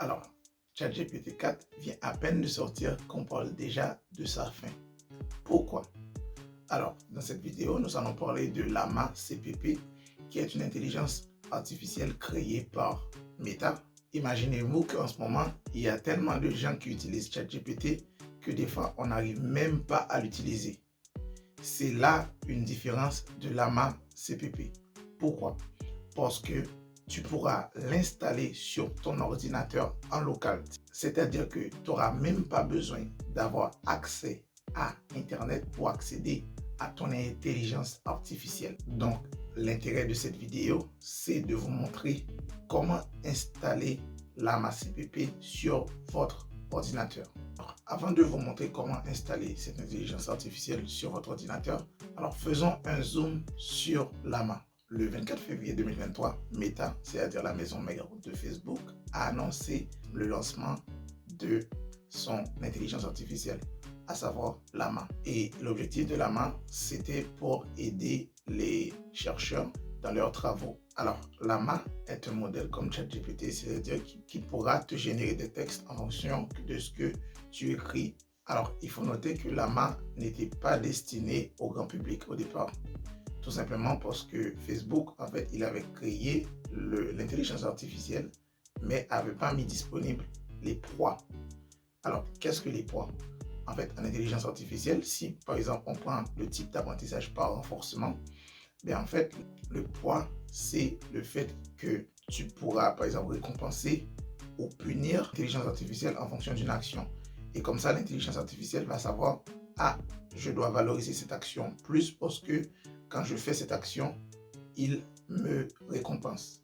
Alors, ChatGPT 4 vient à peine de sortir qu'on parle déjà de sa fin. Pourquoi? Alors, dans cette vidéo, nous allons parler de Llama CPP, qui est une intelligence artificielle créée par Meta. Imaginez-vous qu'en ce moment, il y a tellement de gens qui utilisent ChatGPT que des fois, on n'arrive même pas à l'utiliser. C'est là une différence de Llama CPP. Pourquoi? Parce que tu pourras l'installer sur ton ordinateur en local. C'est-à-dire que tu n'auras même pas besoin d'avoir accès à Internet pour accéder à ton intelligence artificielle. Donc, l'intérêt de cette vidéo, c'est de vous montrer comment installer Llama CPP sur votre ordinateur. Alors, avant de vous montrer comment installer cette intelligence artificielle sur votre ordinateur, alors faisons un zoom sur Llama. Le 24 février 2023, Meta, c'est-à-dire la maison mère de Facebook, a annoncé le lancement de son intelligence artificielle, à savoir Llama. Et l'objectif de Llama, c'était pour aider les chercheurs dans leurs travaux. Alors, Llama est un modèle comme ChatGPT, c'est-à-dire qui pourra te générer des textes en fonction de ce que tu écris. Alors, il faut noter que Llama n'était pas destiné au grand public au départ. Tout simplement parce que Facebook, en fait, il avait créé l'intelligence artificielle, mais n'avait pas mis disponible les proies. Alors, qu'est-ce que les proies? En fait, en intelligence artificielle, si par exemple on prend le type d'apprentissage par renforcement, bien en fait, le poids, c'est le fait que tu pourras par exemple récompenser ou punir l'intelligence artificielle en fonction d'une action. Et comme ça, l'intelligence artificielle va savoir, ah, je dois valoriser cette action plus parce que quand je fais cette action, il me récompense.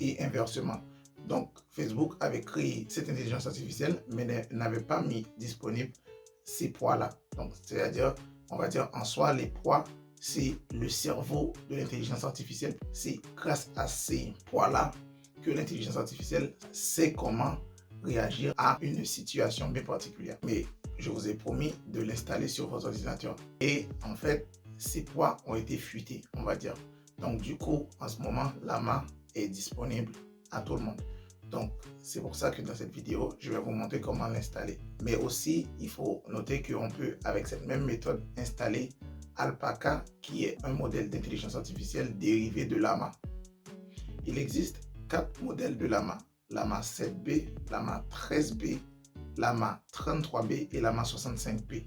Et inversement. Donc, Facebook avait créé cette intelligence artificielle, mais n'avait pas mis disponible ces poids-là. Donc, c'est-à-dire, on va dire en soi, les poids, c'est le cerveau de l'intelligence artificielle. C'est grâce à ces poids-là que l'intelligence artificielle sait comment réagir à une situation bien particulière. Mais je vous ai promis de l'installer sur votre ordinateur. Et en fait, ces poids ont été fuités, on va dire. Donc, du coup, en ce moment, Llama est disponible à tout le monde. Donc, c'est pour ça que dans cette vidéo, je vais vous montrer comment l'installer. Mais aussi, il faut noter qu'on peut, avec cette même méthode, installer Alpaca, qui est un modèle d'intelligence artificielle dérivé de Llama. Il existe 4 modèles de Llama. Llama 7B, Llama 13B, Llama 33B et Llama 65B.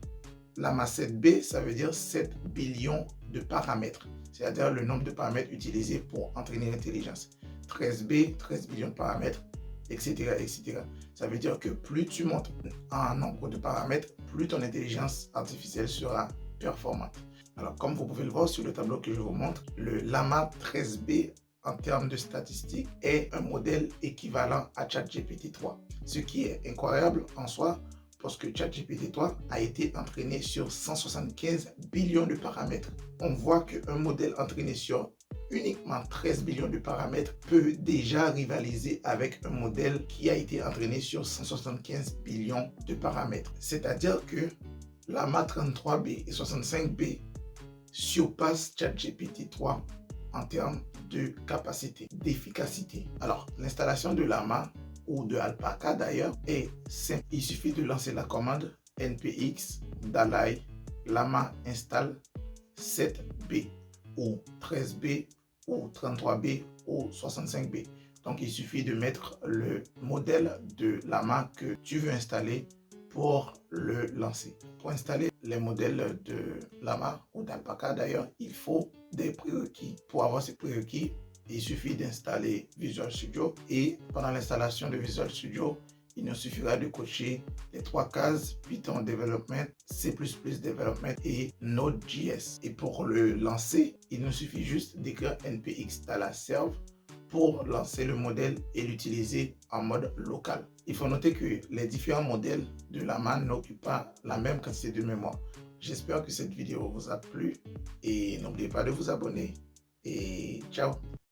Llama 7B, ça veut dire 7 billions de paramètres, c'est-à-dire le nombre de paramètres utilisés pour entraîner l'intelligence. 13B, 13 billions de paramètres, etc., etc. Ça veut dire que plus tu montes en nombre de paramètres, plus ton intelligence artificielle sera performante. Alors, comme vous pouvez le voir sur le tableau que je vous montre, le Llama 13B en termes de statistiques est un modèle équivalent à ChatGPT 3. Ce qui est incroyable en soi, parce que ChatGPT 3 a été entraîné sur 175 billions de paramètres. On voit qu'un modèle entraîné sur uniquement 13 billions de paramètres peut déjà rivaliser avec un modèle qui a été entraîné sur 175 billions de paramètres. C'est-à-dire que Llama 33B et 65B surpassent ChatGPT 3 en termes de capacité, d'efficacité. Alors, l'installation de Llama ou de Alpaca d'ailleurs est simple. Il suffit de lancer la commande npx dalai llama install 7b ou 13b ou 33b ou 65b. Donc, il suffit de mettre le modèle de Llama que tu veux installer pour le lancer. Pour installer les modèles de Llama ou d'Alpaca d'ailleurs, il faut des prérequis. Pour avoir ces prérequis, il suffit d'installer Visual Studio et pendant l'installation de Visual Studio, il nous suffira de cocher les 3 cases Python Development, C++ Development et Node.js. Et pour le lancer, il nous suffit juste d'écrire npx serve pour lancer le modèle et l'utiliser en mode local. Il faut noter que les différents modèles de Llama n'occupent pas la même quantité de mémoire. J'espère que cette vidéo vous a plu et n'oubliez pas de vous abonner et ciao!